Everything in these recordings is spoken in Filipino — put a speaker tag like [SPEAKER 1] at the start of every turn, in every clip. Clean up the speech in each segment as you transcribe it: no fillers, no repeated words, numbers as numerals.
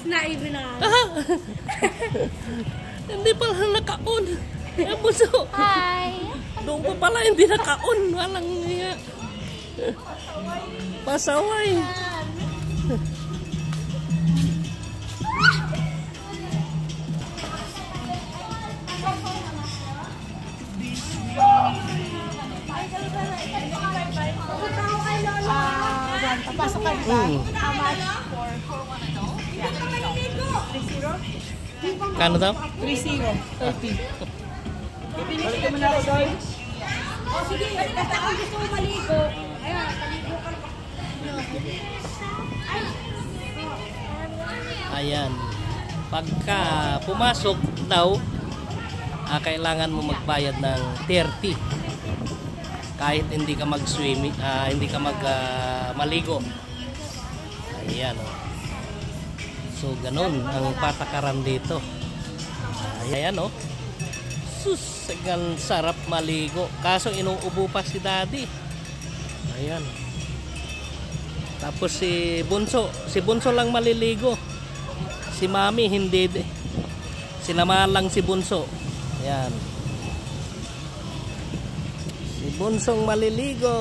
[SPEAKER 1] Naibinaan.
[SPEAKER 2] Hindi pala naka-on. Bunso.
[SPEAKER 1] Hi.
[SPEAKER 2] Doon pa pala hindi naka-on. Walang niya. Pasaway.
[SPEAKER 1] Papasok ka ba?
[SPEAKER 3] How much for one adult? Yeah. 30.
[SPEAKER 2] Kano daw?
[SPEAKER 3] 30. 30. Bibili ka muna ako doon.
[SPEAKER 1] Oh, sige. Basta kung gusto mo maligo. Ayan, maligo ka.
[SPEAKER 2] Ayan. Pagka pumasok daw, kailangan mo magbayad ng 30. Kahit hindi ka mag-swimming, hindi ka maligo. Ayan, oh. So ganun ang patakaran dito. Ayan, oh. Sus, ang sarap maligo. Kaso inuubo pa si Daddy. Ayan. Tapos si Bunso lang maliligo. Si Mami hindi. Sinamahan lang si Bunso. Ayan. Si Bunsong maliligo.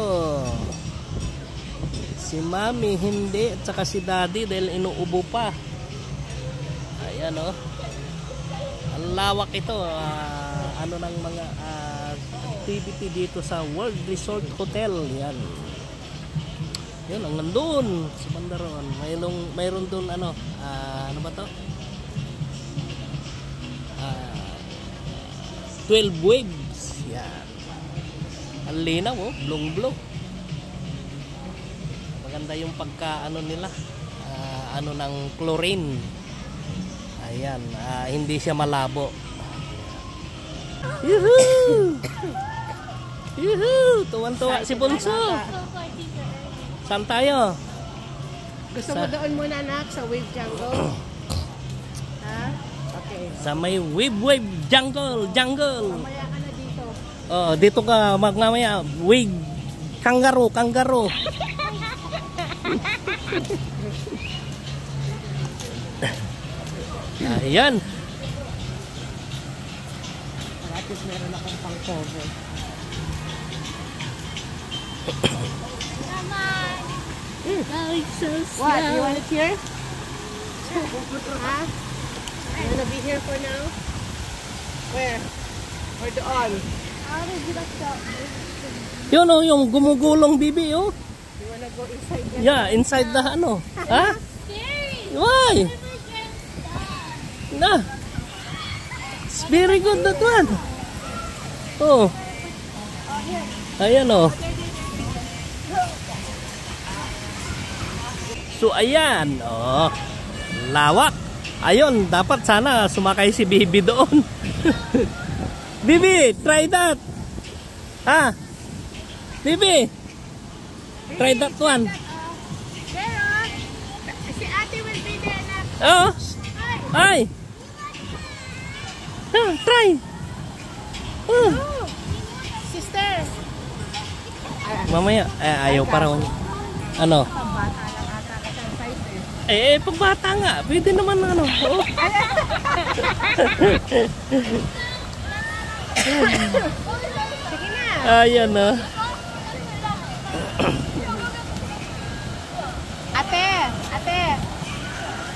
[SPEAKER 2] Si Mami hindi. At saka si Daddy dahil inuubo pa. Ayan, oh. Ang lawak ito. Ano ng mga activity dito sa World Resort Hotel. Yan. Yan ang nandun sa Bandaron. Mayroon doon ano ba to? 12 waves. Yan. Ang linaw, oh, blong-blong. Maganda yung pagka-ano nila. Ano ng chlorine. Ayan, hindi siya malabo. Yuhuu! Yuhuu! Tuwan-tuwa si Bunso. Saan tayo?
[SPEAKER 1] Gusto mo doon muna, anak, sa Wave Jungle? Ha? Okay.
[SPEAKER 2] Sa may wave jungle.
[SPEAKER 1] Mamaya ka na dito.
[SPEAKER 2] Oh, dito ka mamaya. Wave kangaroo. Ayan.
[SPEAKER 1] At least meron akong pang-cover. What? You want it here? Huh? You wanna be here for now? Where? Or doon?
[SPEAKER 2] Yun, oh, yung gumugulong bibi, oh.
[SPEAKER 1] You wanna go inside the...
[SPEAKER 2] Yeah, inside the ano. Ha? Why? Na. It's very good, that one. Oh. Ayan, oh. So, ayan, oh. Lawak. Ayun, dapat sana sumakay si Bibi doon. Bibi, try that. Ha? Bibi, try that one.
[SPEAKER 1] Si ate will be there na.
[SPEAKER 2] Oh. Ay. Try. Oh.
[SPEAKER 1] Sister.
[SPEAKER 2] Mamaya, ayaw para ano? Pagbata nga. Pwede naman ano. Oh.
[SPEAKER 1] Sige na.
[SPEAKER 2] Ayan, oh.
[SPEAKER 1] Ate.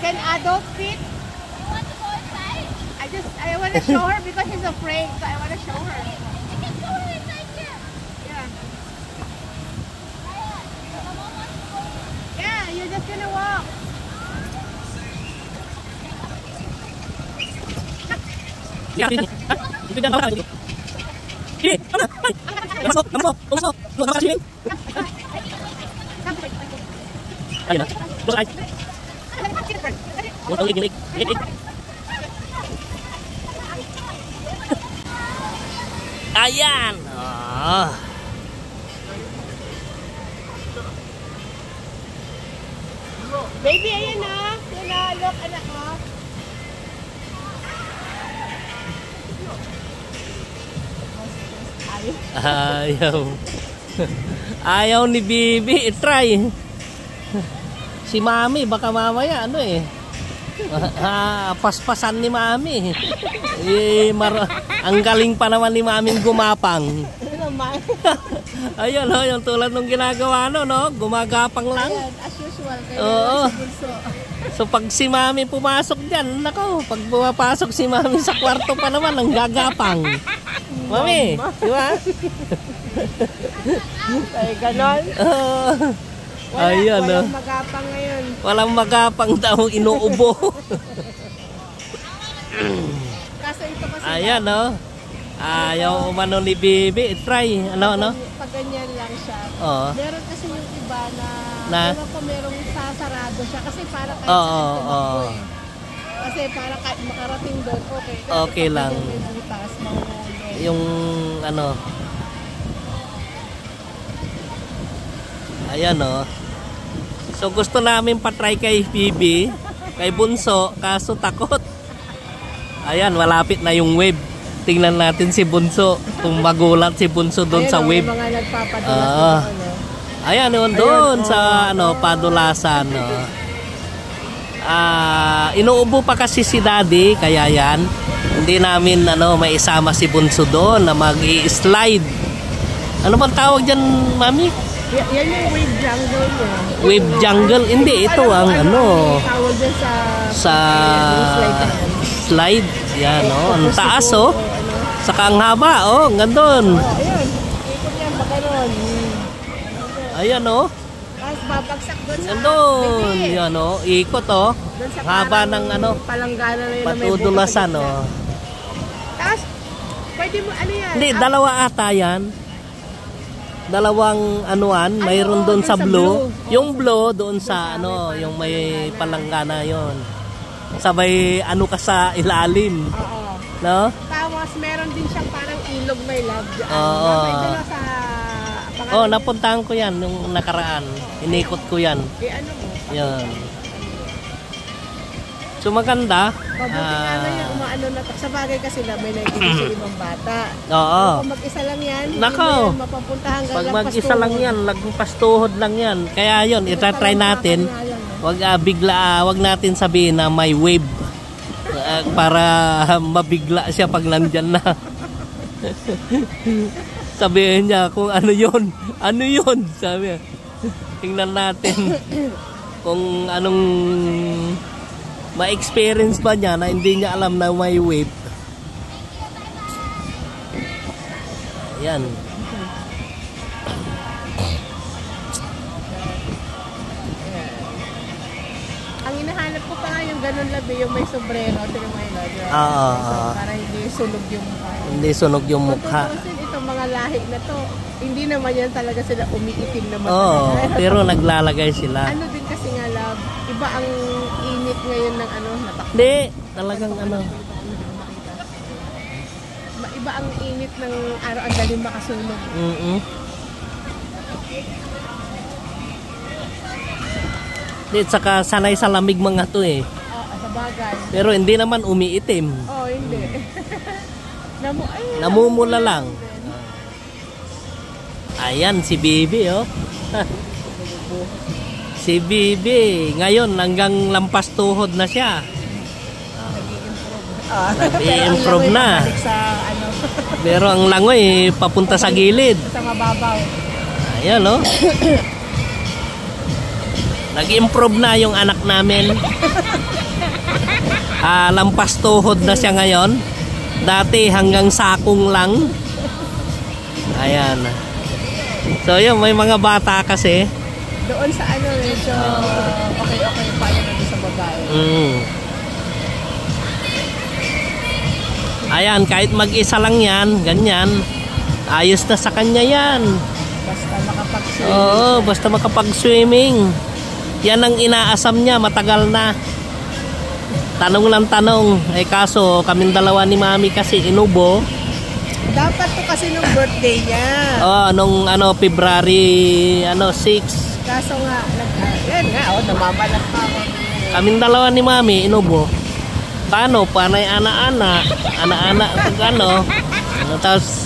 [SPEAKER 1] Can adult fit?
[SPEAKER 3] You want to go inside?
[SPEAKER 1] I want to show her because she's afraid, so I want to show her.
[SPEAKER 3] You can go inside here.
[SPEAKER 1] Yeah. Yeah, you're just gonna walk.
[SPEAKER 2] Ayan. Oh.
[SPEAKER 1] Baby, ayan na. Yan na, look, anak mo.
[SPEAKER 2] Ayaw ni Bibi. Try. Si Mami, baka mamaya ano eh. Paspasan ni Mami. Ang galing pa naman ni Mami gumapang. Ayun, no, yung tulad ng ginagawa no, gumagapang lang.
[SPEAKER 1] Ayan, as usual. Kaya
[SPEAKER 2] Oo.
[SPEAKER 1] si Bunso.
[SPEAKER 2] So pag si Mami pumasok dyan, nako, pag pumapasok si Mami sa kwarto pa naman, ang gagapang. Mami, di ba?
[SPEAKER 1] Ay, ganon.
[SPEAKER 2] Ayan, no.
[SPEAKER 1] Walang magapang ngayon.
[SPEAKER 2] Walang magapang daw, inuubo.
[SPEAKER 1] Kaso ito kasi
[SPEAKER 2] Ayan, no. Ayaw umano ni Bibi. Try, ano?
[SPEAKER 1] pag ganyan lang siya.
[SPEAKER 2] Oo.
[SPEAKER 1] Meron kasi yung iba
[SPEAKER 2] Na?
[SPEAKER 1] ewan ko merong sasarado siya kasi para kahit
[SPEAKER 2] Oo,
[SPEAKER 1] saan tumakbo
[SPEAKER 2] oo.
[SPEAKER 1] eh. Kasi para kahit makarating doon, okay.
[SPEAKER 2] Okay
[SPEAKER 1] pag
[SPEAKER 2] lang.
[SPEAKER 1] May butas, mahuhulog.
[SPEAKER 2] Yung ano. Ayan, no. So gusto namin patry kay Bibi, kay Bunso, kaso takot. Ayan, malapit na yung wave. Tingnan natin si Bunso, kung magulat si Bunso doon sa wave.
[SPEAKER 1] May mga nagpapadulas na
[SPEAKER 2] Ayan, yun doon sa padulasan. No. Inuubo pa kasi si Daddy, kaya yan. Hindi namin maisama si Bunso doon na mag-i-slide. Ano bang tawag dyan, Mami?
[SPEAKER 1] Yan yung wave jungle mo.
[SPEAKER 2] Wave jungle? Hindi, ito ang
[SPEAKER 1] Tawag dyan
[SPEAKER 2] sa slide. Yan, ang taas, Saka ang haba, ang gandun.
[SPEAKER 1] Ayan, ikot yan, baka nun.
[SPEAKER 2] Ayan,
[SPEAKER 1] Tapos babagsak doon sa
[SPEAKER 2] gandun.
[SPEAKER 1] bebe.
[SPEAKER 2] Yan, ikot,
[SPEAKER 1] Doon sa
[SPEAKER 2] haba
[SPEAKER 1] parang
[SPEAKER 2] ng
[SPEAKER 1] palanggana na yun na may
[SPEAKER 2] patudulasan,
[SPEAKER 1] butas sa gitna. Tapos, pwede mo, ano yan?
[SPEAKER 2] Hindi, dalawa ata yan. Dalawang mayroon doon sa blue. Yung blue doon sa yung may palanggana yon. Sabay ka sa ilalim.
[SPEAKER 1] Oo.
[SPEAKER 2] No?
[SPEAKER 1] Tapos, meron din siyang parang ilog may love dyan.
[SPEAKER 2] Oo.
[SPEAKER 1] May doon na sa
[SPEAKER 2] Oh, napuntahan ko yan nung nakaraan. Inikot ko yan.
[SPEAKER 1] ano mo?
[SPEAKER 2] Yan. So maganda.
[SPEAKER 1] Mabuti nga na yan, umaano na. Sa bagay kasi na may naibigay sa ibang bata.
[SPEAKER 2] Oo.
[SPEAKER 1] Kung mag-isa lang yan,
[SPEAKER 2] Nako.
[SPEAKER 1] hindi mo yan mapapunta hanggang
[SPEAKER 2] Pag
[SPEAKER 1] lagpas
[SPEAKER 2] mag-isa lang
[SPEAKER 1] tuhod.
[SPEAKER 2] yan, lagpastuhod lang yan. Kaya yun, itatry natin. Wag wag natin sabihin na may wave. Para mabigla siya pag nandyan na. Sabihin niya kung ano yun. Ano yun? Sabi niya. Tingnan natin kung anong ma-experience ba niya na hindi niya alam na may wave. Ayan.
[SPEAKER 1] Ang hinahanap ko pa nga yung ganun labi, yung may sombrero. Tingnan mo yun, para hindi sunog yung mukha.
[SPEAKER 2] Hindi sunog yung mukha.
[SPEAKER 1] Kung itong mga lahi na to, hindi naman yan talaga sila umiitim naman.
[SPEAKER 2] Oo, pero naglalagay sila.
[SPEAKER 1] Ano din kasi nga love, iba ang init ngayon ng natakbo.
[SPEAKER 2] Hindi, talagang
[SPEAKER 1] Iba ang init ng araw, ang daling makasunog.
[SPEAKER 2] Hindi, saka sanay sa lamig mga to eh.
[SPEAKER 1] Sa bagay.
[SPEAKER 2] Pero hindi naman umiitim.
[SPEAKER 1] Oo, hindi.
[SPEAKER 2] Namumula lang. Ayan, si Bibi, Si Bibi, ngayon hanggang lampas tuhod na siya. Nag-i-improve na. Pero ang langoy, papunta sa gilid.
[SPEAKER 1] Sa mababaw.
[SPEAKER 2] Ayan, Nag-improve na yung anak namin. Lampas tuhod na siya ngayon. Dati hanggang sakong lang. Ayan. So yun, may mga bata kasi.
[SPEAKER 1] Doon sa medyo okay pa yun sa babae.
[SPEAKER 2] Ayan, kahit mag-isa lang yan, ganyan. Ayos na sa kanya yan.
[SPEAKER 1] Basta makapag-swimming.
[SPEAKER 2] Oo, basta makapag-swimming. Yan ang inaasam niya, matagal na. Tanong lang tanong. Kaso, kaming dalawa ni Mami kasi inubo.
[SPEAKER 1] Dapat to kasi nung birthday niya.
[SPEAKER 2] Nung February 6.
[SPEAKER 1] Kaso nga, yan nga, namabalat pa ako.
[SPEAKER 2] Kaming dalawa ni Mami inubo. Paano? Panay ana-ana. Ana-ana pag tapos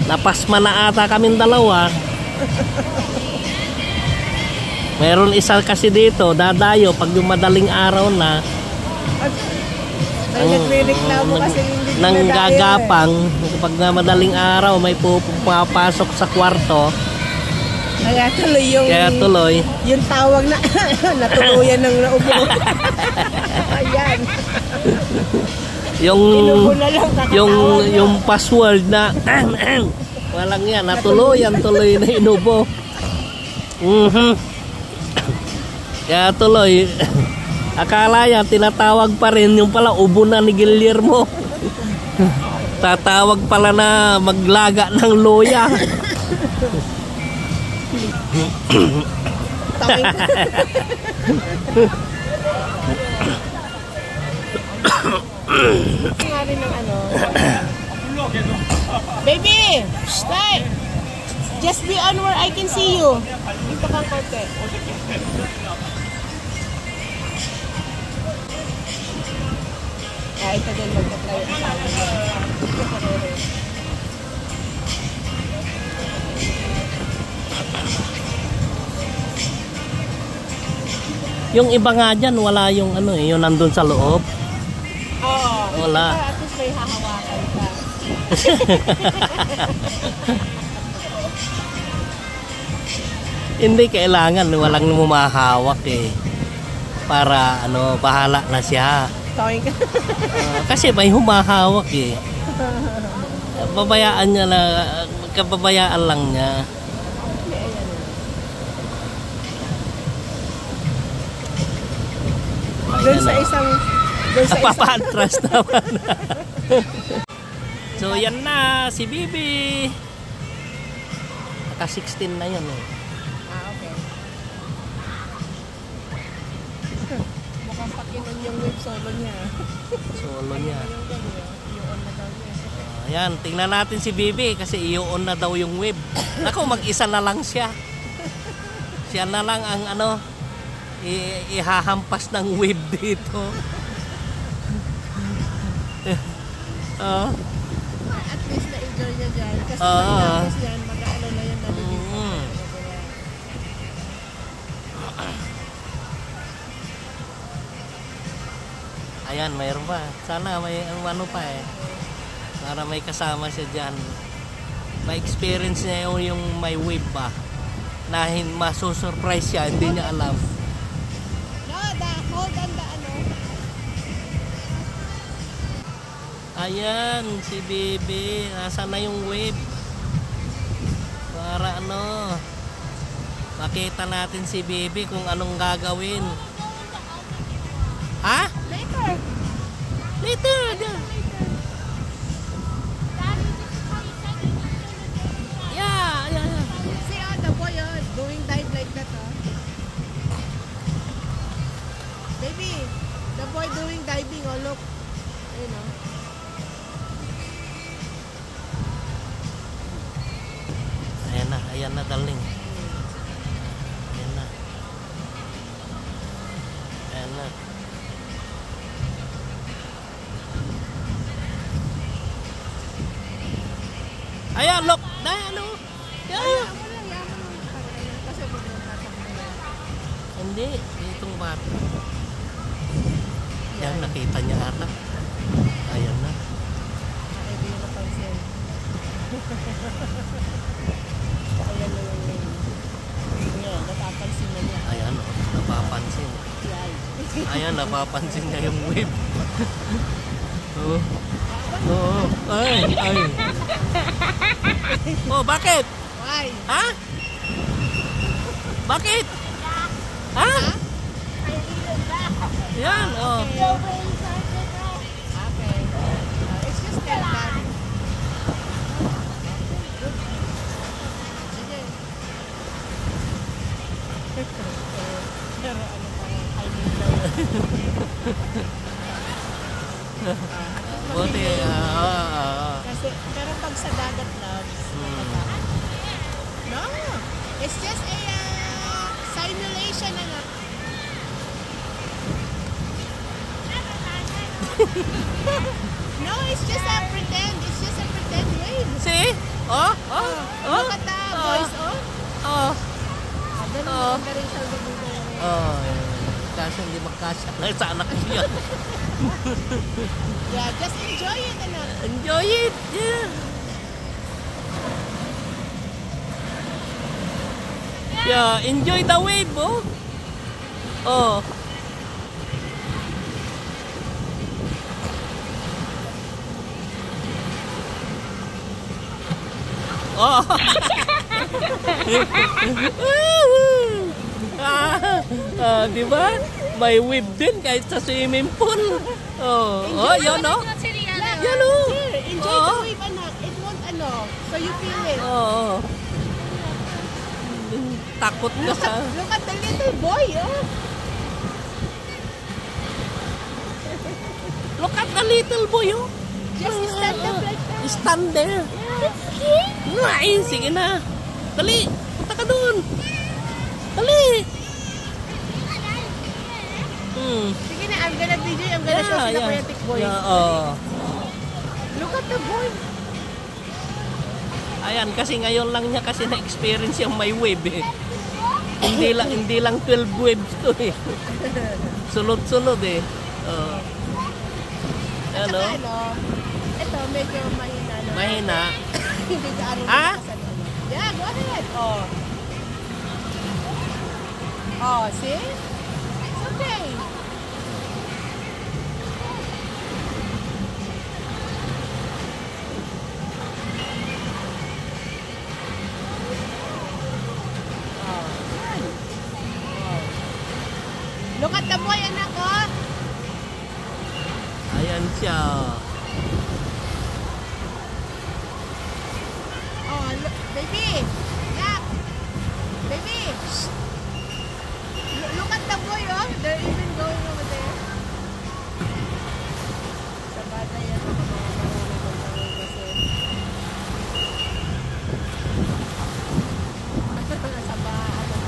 [SPEAKER 2] napasma na ata kaming dalawa. Meron isa kasi dito, dadayo pag yung madaling araw na,
[SPEAKER 1] May nagre-reklamo kasi hindi
[SPEAKER 2] nang
[SPEAKER 1] pinadayo
[SPEAKER 2] gagapang kapag nga madaling araw may pupapasok sa kwarto.
[SPEAKER 1] Kaya tuloy yung tawag na natuluyan ng naubo. Ayan.
[SPEAKER 2] yung password na walang yan, natuluyan tuloy na inubo. Kaya tuloy akala yan tinatawag pa rin, yung pala ubo na ni Guillermo. Tatawag pala na maglaga ng loya.
[SPEAKER 1] Nga rin ng ano. Baby! Stay! Just be on where I can see you. Dito kang konti. Ito din magta-try ang sabi niya.
[SPEAKER 2] Yung iba nga dyan, wala yung ano yung nandun sa loob.
[SPEAKER 1] Oo.
[SPEAKER 2] Wala.
[SPEAKER 1] At least may hahawakan ka.
[SPEAKER 2] Hindi kailangan, walang mamahawak eh. Para ano, bahala na siya. Kasi may humahawak eh. Babayaan niya lang, kababayaan lang niya.
[SPEAKER 1] Doon sa isang
[SPEAKER 2] papaatras naman. So yan na si Bibi. Naka 16 na yun eh.
[SPEAKER 1] Okay. Mukhang pakinon yung wave solo niya.
[SPEAKER 2] Solo niya.
[SPEAKER 1] I-on na daw niya.
[SPEAKER 2] Ayan, tingnan natin si Bibi kasi i-on na daw yung wave. Ako, mag-isa na lang siya. Siya na lang ang ano, ihahampas ng wave dito.
[SPEAKER 1] At least na-enjoy niya dyan. Kasi pagkatapos yan, mag-ano na yan nalilipot.
[SPEAKER 2] Ayan, mayroon pa. Sana may ano pa eh. Para may kasama siya dyan. May experience niya yung may wave ba. Na masusurprise siya, hindi niya alam.
[SPEAKER 1] Hold on the ano.
[SPEAKER 2] Ayan, si Bibi. Nasaan na yung wave? Para ano, makita natin si Bibi kung anong gagawin. Ha?
[SPEAKER 1] Later.
[SPEAKER 2] Later. Yeah.
[SPEAKER 1] See the boy doing dive like that Baby, the boy doing diving look. You know.
[SPEAKER 2] Ayan na darling. Ayan na. Ayan, look. Ano? Yeah. Hindi, itong bata. Yan, nakita niya ata. Ayan na.
[SPEAKER 1] Hindi yung napansin. Ayan na yung name. Ngayon, napapansin na niya.
[SPEAKER 2] Ayan, napapansin. Ayan, napapansin niya yung wave. Ay. Oh, bakit?
[SPEAKER 1] Why?
[SPEAKER 2] Ha? Bakit? Ha? Yan, oh.
[SPEAKER 1] Okay. It's just that. Sige. Pero ano pa rin, I need
[SPEAKER 2] Buti,
[SPEAKER 1] kasi, pero pag sa dagat loves, no, it's just a simulation na nga. No, it's just a pretend wave.
[SPEAKER 2] See?
[SPEAKER 1] Look at the boys,
[SPEAKER 2] Oh.
[SPEAKER 1] Ganun rin siya gagawin.
[SPEAKER 2] kaso hindi magkasya lang sa anak niya.
[SPEAKER 1] Yeah, just enjoy it, anak.
[SPEAKER 2] Enjoy it! Yeah! Yeah, enjoy the wave, oh! Oh! Oh! Di ba? May wave din kahit sa swimming pool. Oh, oh, yun, no? Yan, oh.
[SPEAKER 1] Enjoy the wave, anak. It won't, so you feel it.
[SPEAKER 2] Oo. Takot ka sa...
[SPEAKER 1] Look at the little boy, oh.
[SPEAKER 2] Look at the little boy, oh.
[SPEAKER 1] Just stand up like that.
[SPEAKER 2] Stand there. Ay, sige na. Dali, punta ka dun. Dali.
[SPEAKER 1] Sige na, I'm gonna video, I'm gonna show you the poetic boy. Look at the boy.
[SPEAKER 2] Ayan, kasi ngayon lang niya kasi na-experience yung may wave eh. Hindi lang 12 waves to eh. Sunod-sunod eh.
[SPEAKER 1] At
[SPEAKER 2] Ano?
[SPEAKER 1] saka ito medyo mahina.
[SPEAKER 2] Mahina.
[SPEAKER 1] Hindi ka araw
[SPEAKER 2] Ah?
[SPEAKER 1] Yeah, go ahead. Oh, see? It's okay. Look at the boy, anak, oh.
[SPEAKER 2] Ayan siya.
[SPEAKER 1] Oh, look, baby. Anak. Baby. Look at the boy, oh. They're even going over there. Sa bata yan, mga marunong kasi.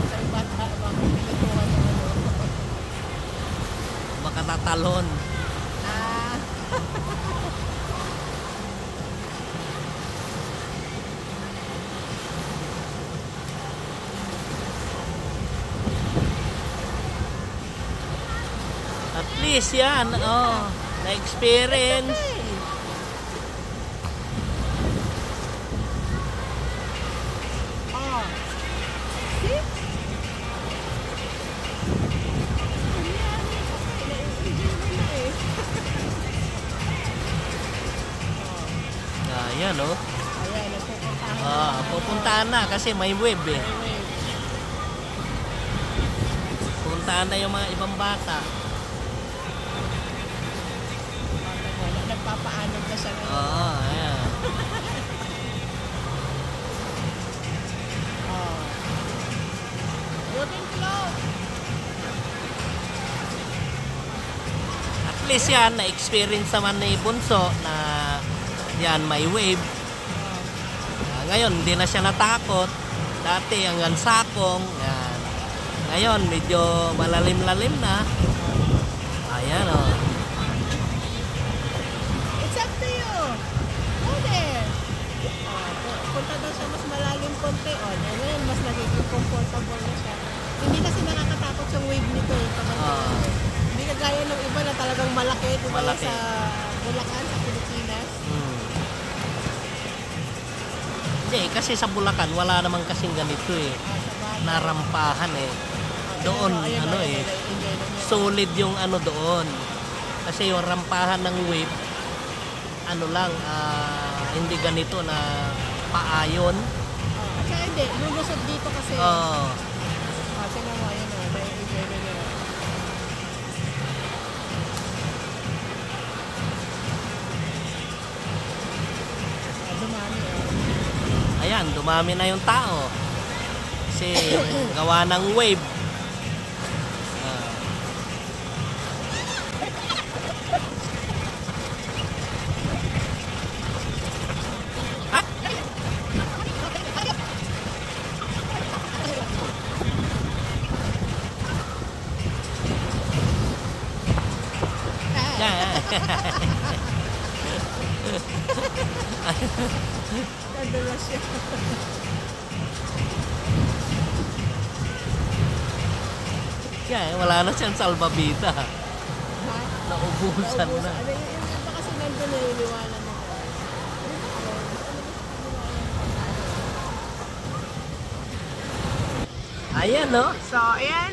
[SPEAKER 1] Sa bata, mga pinituhan ng
[SPEAKER 2] Baka tatalon. At least yan, na-experience.
[SPEAKER 1] Oh. See?
[SPEAKER 2] Ayan, oh.
[SPEAKER 1] Ayan, nagpupuntahan.
[SPEAKER 2] Pupuntahan na kasi may wave eh. Pupuntahan na yung mga ibang bata.
[SPEAKER 1] Nagpapaanog na siya ngayon.
[SPEAKER 2] Ayan.
[SPEAKER 1] Good and close.
[SPEAKER 2] At least yan, na-experience naman ni Bunso na yan, may wave. Ngayon, hindi na siya natakot. Dati, hanggang sakong. Yan. Ngayon, medyo malalim-lalim na. Ayan, oh.
[SPEAKER 1] It's up to you. Go there. Punta daw siya mas malalim konti. Ngayon, mas nagiging comfortable na siya. Hindi kasi nakakatakot yung wave nito. Hindi kagaya ng iba na talagang malaki. Diba
[SPEAKER 2] Malaki.
[SPEAKER 1] sa Bulacan, sa Pilipinas.
[SPEAKER 2] Hindi, kasi sa Bulacan, wala namang kasing ganito eh. Narampahan eh. Doon, solid yung doon. Kasi yung rampahan ng wave, hindi ganito na paayon.
[SPEAKER 1] Kasi hindi, lulusot dito kasi. Tingnan mo, ayun o, na-enjoy na nila. Dumami o.
[SPEAKER 2] Ayan, dumami na yung tao. Kasi gawa ng wave.
[SPEAKER 1] Nadulas siya.
[SPEAKER 2] siya eh. Wala na siyang salbabida.
[SPEAKER 1] Ha?
[SPEAKER 2] Naubusan na.
[SPEAKER 1] Ano yun? Iba kasi nandun na iniwanan mo.
[SPEAKER 2] Ayan, no?
[SPEAKER 1] So, ayan.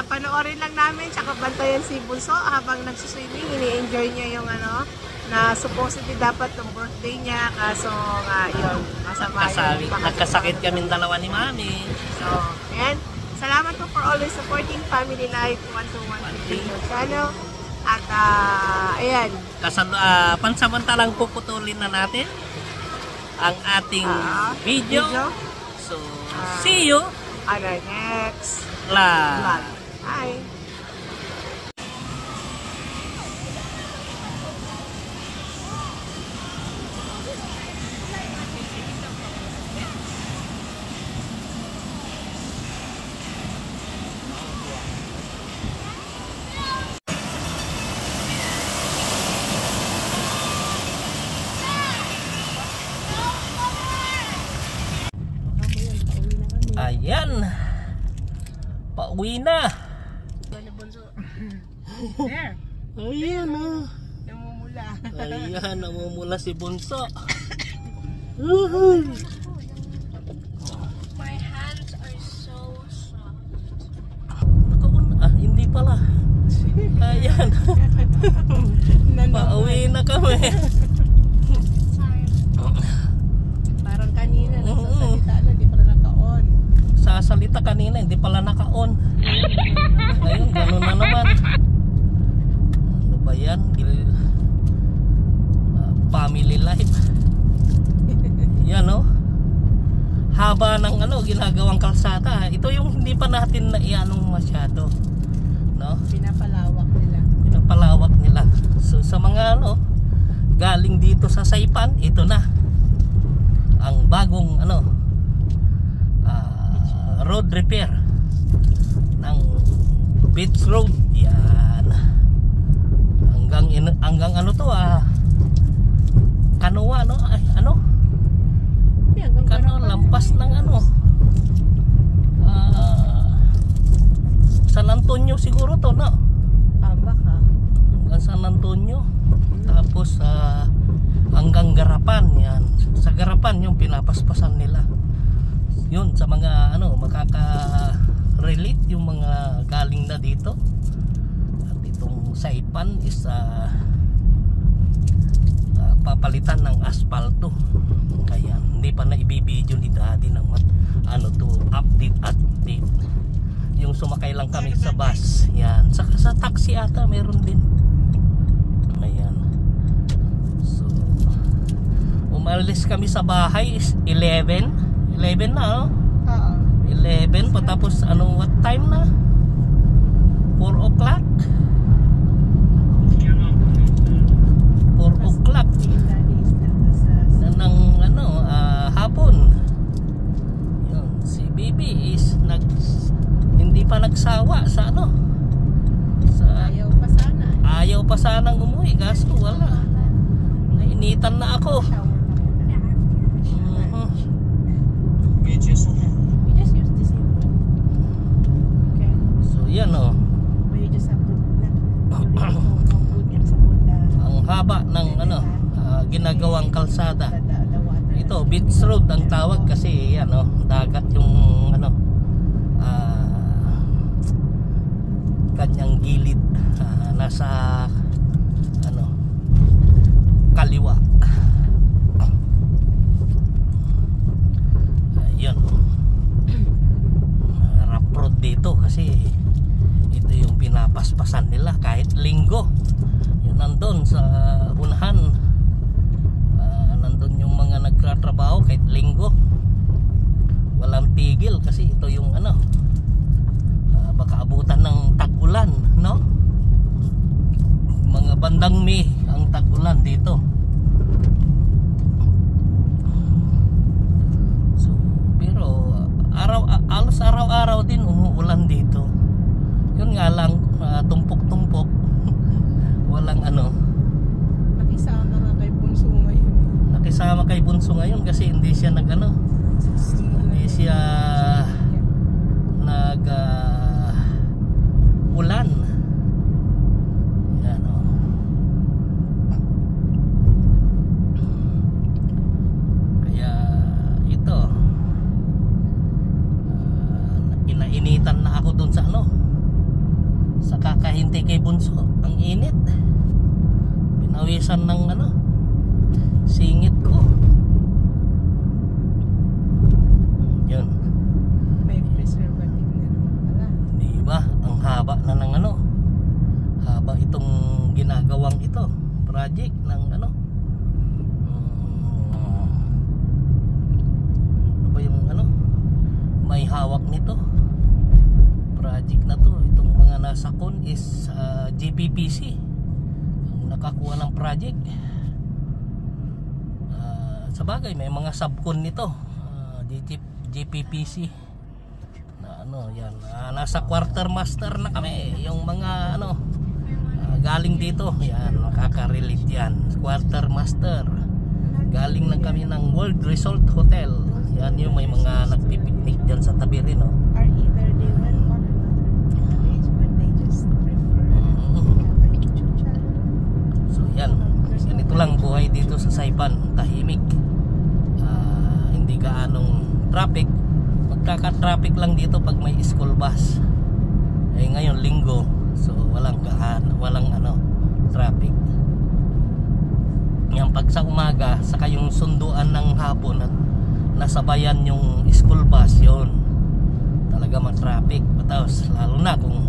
[SPEAKER 1] Panoorin lang namin tsaka bantayan si Bunso habang nagsuswimming. Ini-enjoy niya yung ano na supposedly dapat ng birthday niya. Kaso nga, yun. Masama yun.
[SPEAKER 2] Nagkasakit kaming dalawa ni Mami.
[SPEAKER 1] So, ayan. Salamat po for always supporting Family Life 121 YouTube channel. At, ayan.
[SPEAKER 2] Pansamantalang puputulin na natin ang ating video. So, see you
[SPEAKER 1] on our next
[SPEAKER 2] vlog.
[SPEAKER 1] vlog. Bye!
[SPEAKER 2] Ayan. Pauwi na.
[SPEAKER 1] There.
[SPEAKER 2] Ayan ah.
[SPEAKER 1] Namumula.
[SPEAKER 2] Ayan, namumula si Bunso.
[SPEAKER 3] My hands are so soft.
[SPEAKER 2] Hindi pala. Ayan. Pauwi na kami.
[SPEAKER 1] Parang kanina, nagsasalita na, di pala naka-on.
[SPEAKER 2] Sasalita kanina, hindi pala naka-on. Ayun, gano'n na naman. Ano ba yan? Family life. Yan, no? Haba ng ginagawang kalsada. Ito yung hindi pa natin na ianong masyado. No?
[SPEAKER 1] Pinapalawak nila.
[SPEAKER 2] Pinapalawak nila. So, sa mga galing dito sa Saipan, ito na. Ang bagong road repair ng Beach Road. Yan. Hanggang Kanoa, no? Ay, lampas ng San Antonio siguro to, no?
[SPEAKER 1] Baka.
[SPEAKER 2] Hanggang San Antonio. Tapos hanggang Garapan. Yan. Sa Garapan yung pinapaspasan nila. Yun sa mga makaka-relate yung mga galing na dito. At itong Saipan is papalitan ng aspalto. Kaya hindi pa na ibibideo ni Daddy ng update. Yung sumakay lang kami sa bus. Yan. Saka sa taxi ata meron din. Ayan. So umalis kami sa bahay is 11 na, no?
[SPEAKER 1] Oo.
[SPEAKER 2] 11 patapos what time na? 4 o'clock. 4 o'clock ng hapon. Yun, si Bibi is hindi pa nagsawa sa ayaw pa sanang umuwi kaso wala. Nainitan na ako.
[SPEAKER 1] We just use this one. Okay.
[SPEAKER 2] So yan
[SPEAKER 1] But you just have to put in sabon na
[SPEAKER 2] ang haba ng ginagawang kalsada.
[SPEAKER 1] the water.
[SPEAKER 2] Ito Beach Road ang tawag kasi dagat yung kanyang gilid nasa kaliwa. Ayun. Rough road dito kasi ito yung pinapaspasan nila kahit linggo. Yun nandun sa unahan. Nandun yung mga nagtatrabaho kahit linggo. Walang tigil kasi ito yung baka abutan ng tag-ulan, no? Mga bandang May ang tag-ulan dito. So, pero alos araw-araw din umuulan dito. Yun nga lang tumpok-tumpok. Walang
[SPEAKER 1] Nakisama nga kay Bunso ngayon.
[SPEAKER 2] Nakisama kay Bunso ngayon kasi hindi siya hindi siya naubusan ng ano, singit ko. Yun.
[SPEAKER 1] May preservative na naman pala.
[SPEAKER 2] Di ba? Ang haba na ng ano. Haba itong ginagawang ito. Project ng ano. Ano ba yung ano? May hawak nito. Project na to. Itong mga nasa con is GPPC. Ang nakakuha ng project. Sa bagay, may mga subcon nito. GPPC. Ano yan, nasa quartermaster na kami, yung mga ano galing dito, yan, nakaka-relate yan, quartermaster, galing lang kami ng World Resort Hotel, yan yung may mga nagpipiknik dyan sa tabi rin, no?
[SPEAKER 1] Or either they went on another page but they just prefer to have a YouTube channel.
[SPEAKER 2] So yan, ganito lang buhay dito sa Saipan, tahimik, hindi gaanong traffic. Magkaka-traffic lang dito pag may school bus. Eh ngayon linggo, so walang ano, traffic. Yan pag sa umaga, saka yung sunduan ng hapon at nasabayan yung school bus, yun talaga ma-traffic. Tapos lalo na kung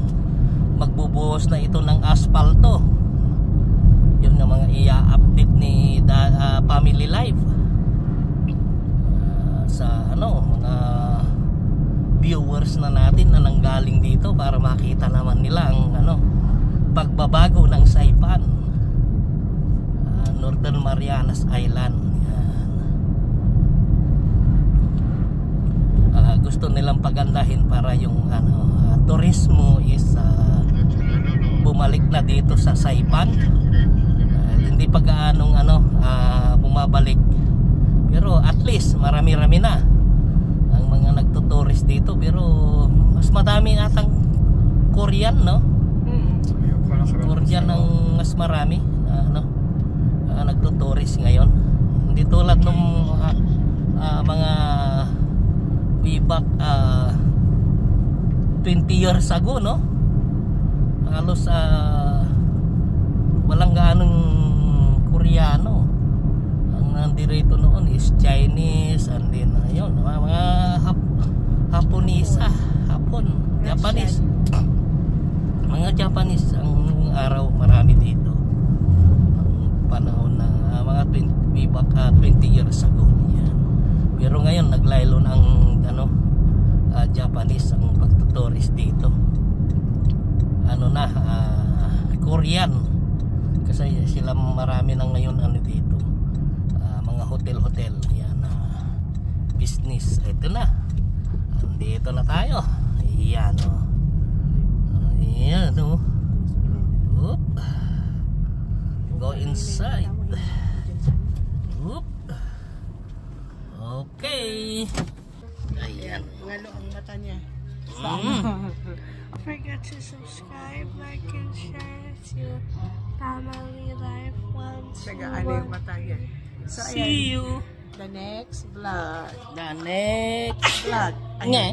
[SPEAKER 2] magbubuhos na ito ng aspalto, yun ang mga i-update ni Family Life sa ano, mga viewers na natin na nanggaling dito para makita naman nila ang ano, pagbabago ng Saipan, Northern Marianas Island. Gusto nilang pagandahin para yung ano, turismo is bumalik na dito sa Saipan. Hindi pa gaanong ano, bumabalik, pero at least marami-rami na ang mga nagtuturist dito. Pero mas madami atang Korean, no? Korean ang mas marami ano, nagtuturist ngayon. Hindi tulad nung mga way back 20 years ago, no? Halos walang gaanong Koreano. Ang nandirito noon is Chinese, and then ayun, mga Haponisa, Japanese. Mga Japanese ang araw marami dito. Ang panahon na mga 20 years ago. Yan. Pero ngayon naglaylo ng ano, Japanese ang pagtuturist dito. Ano na, Korean. Kasi sila marami na ngayon ano dito. Mga hotel. Yan, business. Ito na. Andito na tayo. Yan, oh. Yan, oh. Oop. Go inside. Oop. Okay. Ayan.
[SPEAKER 1] Ngalo ang mata niya.
[SPEAKER 4] Don't forget to subscribe, like, and share to Family Life once.
[SPEAKER 1] Sagaan yung mata niya. So, ayan.
[SPEAKER 2] See you.
[SPEAKER 1] The next vlog.
[SPEAKER 2] The next
[SPEAKER 1] Vlog.
[SPEAKER 2] Nga.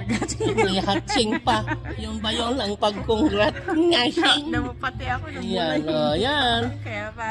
[SPEAKER 2] May hatsing pa. Yung ba yun ang pag-congrat? Nga sing.
[SPEAKER 1] Namupati ako.
[SPEAKER 2] Yan, oh, yan.
[SPEAKER 1] Kaya pa.